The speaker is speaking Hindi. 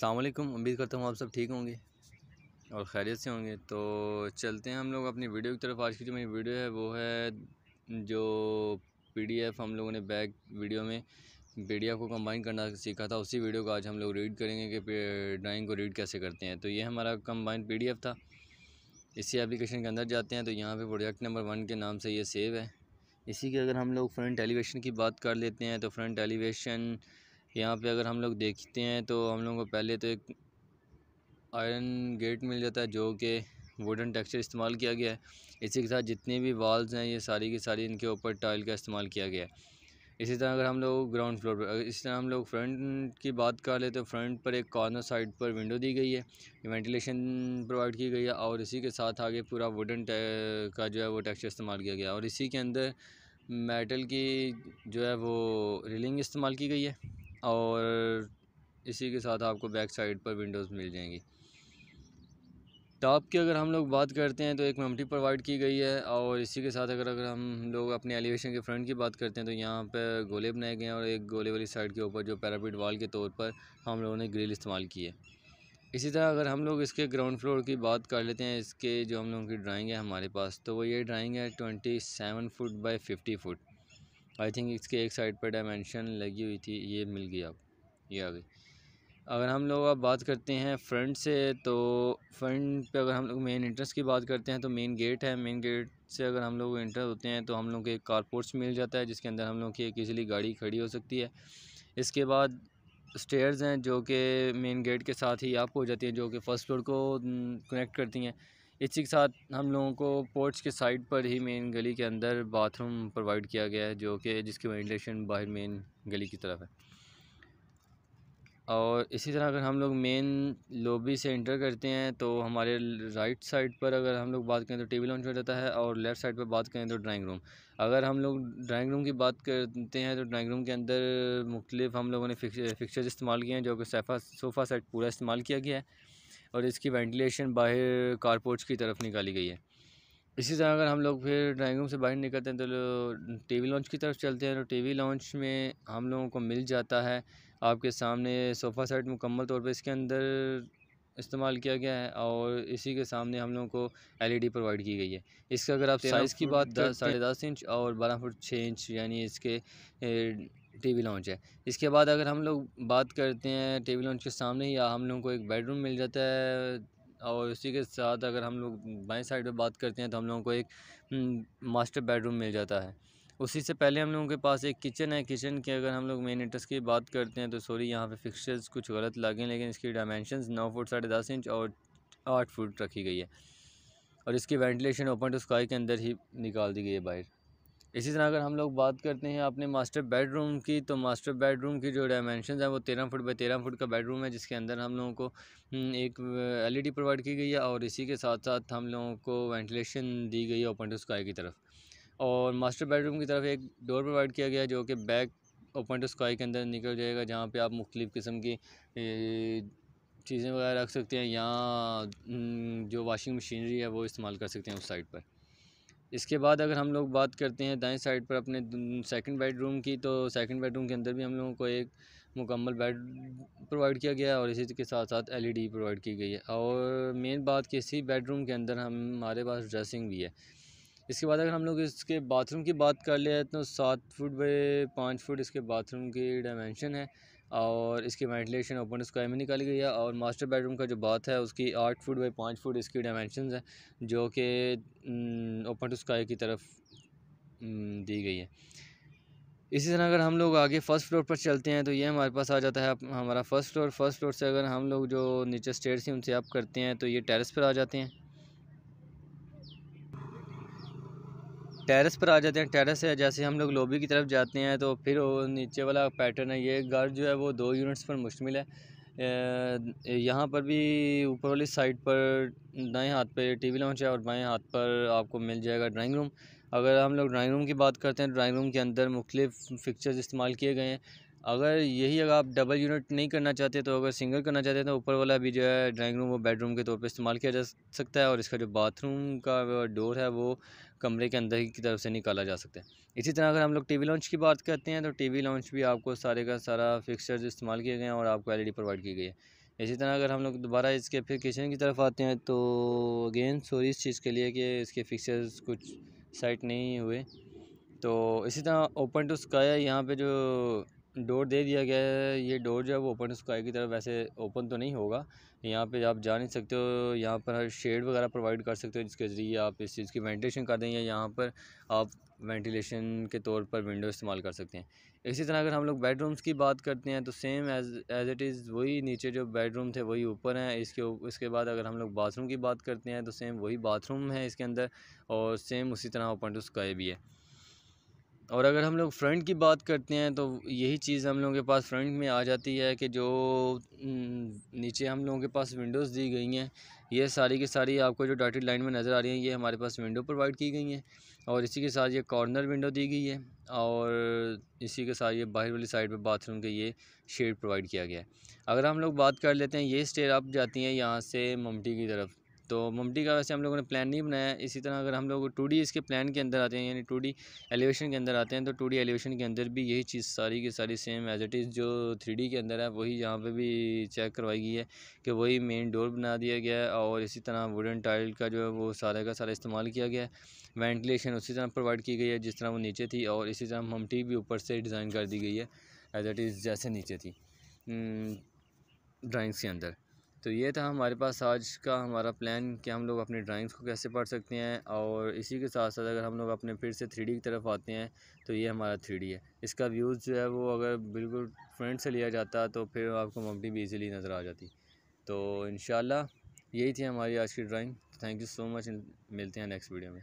अस्सलाम वालेकुम। उम्मीद करता हूँ आप सब ठीक होंगे और खैरियत से होंगे। तो चलते हैं हम लोग अपनी वीडियो की तरफ। आज की जो मेरी वीडियो है वो है जो पीडीएफ हम लोगों ने बैक वीडियो में पीडीएफ को कंबाइन करना सीखा था, उसी वीडियो को आज हम लोग रीड करेंगे कि ड्राइंग को रीड कैसे करते हैं। तो ये हमारा कंबाइन पीडीएफ था। इसी एप्लीकेशन के अंदर जाते हैं तो यहाँ पे प्रोजेक्ट नंबर 1 के नाम से ये सेव है। इसी के अगर हम लोग फ्रंट एलिवेशन की बात कर लेते हैं तो फ्रंट एलिवेशन यहाँ पे अगर हम लोग देखते हैं तो हम लोगों को पहले तो एक आयरन गेट मिल जाता है जो कि वुडन टेक्सचर इस्तेमाल किया गया है। इसी के साथ जितनी भी वॉल्स हैं ये सारी की सारी इनके ऊपर टाइल का इस्तेमाल किया गया है। इसी तरह अगर हम लोग ग्राउंड फ्लोर पर इसी तरह हम लोग फ्रंट की बात कर ले तो फ्रंट पर एक कॉर्नर साइड पर विंडो दी गई है, वेंटिलेशन प्रोवाइड की गई है और इसी के साथ आगे पूरा वुडन का जो है वो टेक्सचर इस्तेमाल किया गया और इसी के अंदर मेटल की जो है वो रेलिंग इस्तेमाल की गई है और इसी के साथ आपको बैक साइड पर विंडोज़ मिल जाएंगी। टॉप की अगर हम लोग बात करते हैं तो एक मेमोरी प्रोवाइड की गई है और इसी के साथ अगर हम लोग अपने एलिवेशन के फ्रंट की बात करते हैं तो यहाँ पर गोले बनाए गए हैं और एक गोले वाली साइड के ऊपर जो पैरापिट वॉल के तौर पर हम लोगों ने ग्रिल इस्तेमाल की है। इसी तरह अगर हम लोग इसके ग्राउंड फ्लोर की बात कर लेते हैं, इसके जो हम लोगों की ड्राइंग है हमारे पास, तो वो ये ड्राइंग है 27 foot by 50 foot. I think इसके एक साइड पर डायमेंशन लगी हुई थी, ये मिल गई। आप ये आ गई। अगर हम लोग अब बात करते हैं फ्रंट से तो फ्रंट पे अगर हम लोग मेन एंट्रेंस की बात करते हैं तो मेन गेट है। मेन गेट से अगर हम लोग एंटर होते हैं तो हम लोग को एक कारपोर्च मिल जाता है जिसके अंदर हम लोग की एक इजीली गाड़ी खड़ी हो सकती है। इसके बाद स्टेयर्स हैं जो कि मेन गेट के साथ ही आप हो जाती हैं, जो कि फ़र्स्ट फ्लोर को कनेक्ट करती हैं। इसी के साथ हम लोगों को पोर्च के साइड पर ही मेन गली के अंदर बाथरूम प्रोवाइड किया गया है जो कि जिसकी वेंटिलेशन बाहर मेन गली की तरफ है। और इसी तरह अगर हम लोग मेन लॉबी से एंटर करते हैं तो हमारे राइट साइड पर अगर हम लोग बात करें तो टीवी लॉन्च हो जाता है और लेफ़्ट साइड पर बात करें तो ड्राइंग रूम। अगर हम लोग ड्राइंग रूम की बात करते हैं तो ड्राइंग रूम के अंदर मुख्तलिफ हम लोगों ने फिक्सचर्स इस्तेमाल किए हैं जो कि सोफ़ा सेट पूरा इस्तेमाल किया गया है और इसकी वेंटिलेशन बाहर कारपोर्च की तरफ निकाली गई है। इसी तरह अगर हम लोग फिर ड्राइंग रूम से बाहर निकलते हैं तो टीवी लॉन्च की तरफ चलते हैं तो टीवी लॉन्च में हम लोगों को मिल जाता है आपके सामने सोफ़ा सेट मुकम्मल तौर पे इसके अंदर इस्तेमाल किया गया है और इसी के सामने हम लोगों को एलईडी प्रोवाइड की गई है। इसका अगर आप साइज़ की बात 10.5 इंच और 12 फुट 6 इंच यानी इसके टीवी लॉन्च है। इसके बाद अगर हम लोग बात करते हैं टीवी लॉन्च के सामने ही हम लोगों को एक बेडरूम मिल जाता है और इसी के साथ अगर हम लोग बाएं साइड पे बात करते हैं तो हम लोगों को एक मास्टर बेडरूम मिल जाता है। उसी से पहले हम लोगों के पास एक किचन है। किचन के अगर हम लोग मेन एंट्रेंस की बात करते हैं तो सॉरी यहाँ पे फिक्सचर्स कुछ गलत लगे, लेकिन इसकी डायमेंशंस 9 फुट 10.5 इंच और 8 फुट रखी गई है और इसकी वेंटिलेशन ओपन टू स्काई के अंदर ही निकाल दी गई है बाहर। इसी तरह अगर हम लोग बात करते हैं अपने मास्टर बेडरूम की तो मास्टर बेडरूम की जो डायमेंशन है वो 13 फुट बाई 13 फुट का बेडरूम है जिसके अंदर हम लोगों को एक एलईडी प्रोवाइड की गई है और इसी के साथ साथ हम लोगों को वेंटिलेशन दी गई है ओपन टू स्काई की तरफ। और मास्टर बेडरूम की तरफ एक डोर प्रोवाइड किया गया है जो कि बैक ओपन टू स्काई के अंदर निकल जाएगा, जहाँ पे आप मुख्तलिफ़ किस्म की चीज़ें वगैरह रख सकते हैं या जो वॉशिंग मशीनरी है वो इस्तेमाल कर सकते हैं उस साइड पर। इसके बाद अगर हम लोग बात करते हैं दाएं साइड पर अपने सेकंड बेडरूम की तो सेकंड बेडरूम के अंदर भी हम लोगों को एक मुकम्मल बेड प्रोवाइड किया गया है और इसी के साथ साथ एलईडी प्रोवाइड की गई है। और मेन बात कि इसी बेडरूम के अंदर हमारे पास ड्रेसिंग भी है। इसके बाद अगर हम लोग इसके बाथरूम की बात कर ले तो 7 फुट बाई 5 फुट इसके बाथरूम की डायमेंशन है और इसकी वेंटिलेशन ओपन स्काई में निकाली गई है। और मास्टर बेडरूम का जो बाथ है उसकी 8 फुट बाई 5 फुट इसकी डायमेंशन है जो कि ओपन टू स्काई की तरफ दी गई है। इसी तरह अगर हम लोग आगे फ़र्स्ट फ्लोर पर चलते हैं तो ये हमारे पास आ जाता है हमारा फ़र्स्ट फ्लोर। फर्स्ट फ्लोर से अगर हम लोग जो नीचे स्टेयर्स हैं उनसे अप करते हैं तो ये टेरेस पर आ जाते हैं। टेरेस पर आ जाते हैं। टेरेस से जैसे हम लोग लॉबी की तरफ जाते हैं तो फिर वो नीचे वाला पैटर्न है। ये घर जो है वो 2 यूनिट्स पर मुश्तमिल है। यहाँ पर भी ऊपर वाली साइड पर दाएं हाथ पे टीवी लॉन्च है और बाएं हाथ पर आपको मिल जाएगा ड्राइंग रूम। अगर हम लोग ड्राइंग रूम की बात करते हैं, ड्राइंग रूम के अंदर मुख्तलिफ फिक्चर्स इस्तेमाल किए गए हैं। अगर आप डबल यूनिट नहीं करना चाहते तो अगर सिंगल करना चाहते हैं तो ऊपर वाला भी जो है ड्राइंग रूम वो बेडरूम के तौर पे इस्तेमाल किया जा सकता है और इसका जो बाथरूम का डोर है वो कमरे के अंदर की तरफ से निकाला जा सकता है। इसी तरह अगर हम लोग टीवी लॉन्च की बात करते हैं तो टीवी लॉन्च भी आपको सारे का सारा फिक्सचर्स इस्तेमाल किए गए हैं और आपको एलईडी प्रोवाइड की गई है। इसी तरह अगर हम लोग दोबारा इसके फिर किचन की तरफ आते हैं तो अगेन सॉरी इस चीज़ के लिए कि इसके फिक्सर्स कुछ सेट नहीं हुए। तो इसी तरह ओपन टू स्काई है, यहाँ पे जो डोर दे दिया गया है, ये डोर जो है वो ओपन टू स्काई की तरफ वैसे ओपन तो नहीं होगा, यहाँ पे आप जा नहीं सकते हो। यहाँ पर शेड वगैरह प्रोवाइड कर सकते हो जिसके ज़रिए आप इस चीज़ की वेंटिलेशन कर दें, या यहाँ पर आप वेंटिलेशन के तौर पर विंडो इस्तेमाल कर सकते हैं। इसी तरह अगर हम लोग बेडरूम्स की बात करते हैं तो सेम एज इट इज़ वही नीचे जो बेडरूम थे वही ऊपर हैं। इसके बाद अगर हम लोग बाथरूम की बात करते हैं तो सेम वही बाथरूम है इसके अंदर, और सेम उसी तरह ओपन टू स्काई भी है। और अगर हम लोग फ्रंट की बात करते हैं तो यही चीज़ हम लोगों के पास फ्रंट में आ जाती है कि जो नीचे हम लोगों के पास विंडोज़ दी गई हैं, ये सारी की सारी आपको जो डॉटेड लाइन में नज़र आ रही हैं, ये हमारे पास विंडो प्रोवाइड की गई हैं। और इसी के साथ ये कॉर्नर विंडो दी गई है, और इसी के साथ ये बाहर वाली साइड पे बाथरूम के ये शेड प्रोवाइड किया गया है। अगर हम लोग बात कर लेते हैं, ये स्टेयर अप जाती हैं यहाँ से ममटी की तरफ, तो ममटी का वैसे हम लोगों ने प्लान नहीं बनाया है। इसी तरह अगर हम लोग 2D इसके प्लान के अंदर आते हैं, यानी 2D एलिवेशन के अंदर आते हैं, तो 2D एलिवेशन के अंदर भी यही चीज़ सारी की सारी सेम एज इट इज़ जो 3D के अंदर है वही यहाँ पे भी चेक करवाई गई है कि वही मेन डोर बना दिया गया है, और इसी तरह वुडन टाइल का जो है वो सारा का सारा इस्तेमाल किया गया है। वेंटिलेशन उसी तरह प्रोवाइड की गई है जिस तरह वो नीचे थी, और इसी तरह ममटी भी ऊपर से डिज़ाइन कर दी गई है एज इट इज़ जैसे नीचे थी ड्राइंग्स के अंदर। तो ये था हमारे पास आज का हमारा प्लान कि हम लोग अपनी ड्राइंग्स को कैसे पढ़ सकते हैं। और इसी के साथ साथ अगर हम लोग अपने फिर से 3D की तरफ आते हैं तो ये हमारा 3D है। इसका व्यूज़ जो है वो अगर बिल्कुल फ्रंट से लिया जाता तो फिर आपको ममटी भी ईज़िली नज़र आ जाती। तो इंशाल्लाह यही थी हमारी आज की drawing. Thank you so much, मिलते हैं नेक्स्ट वीडियो में।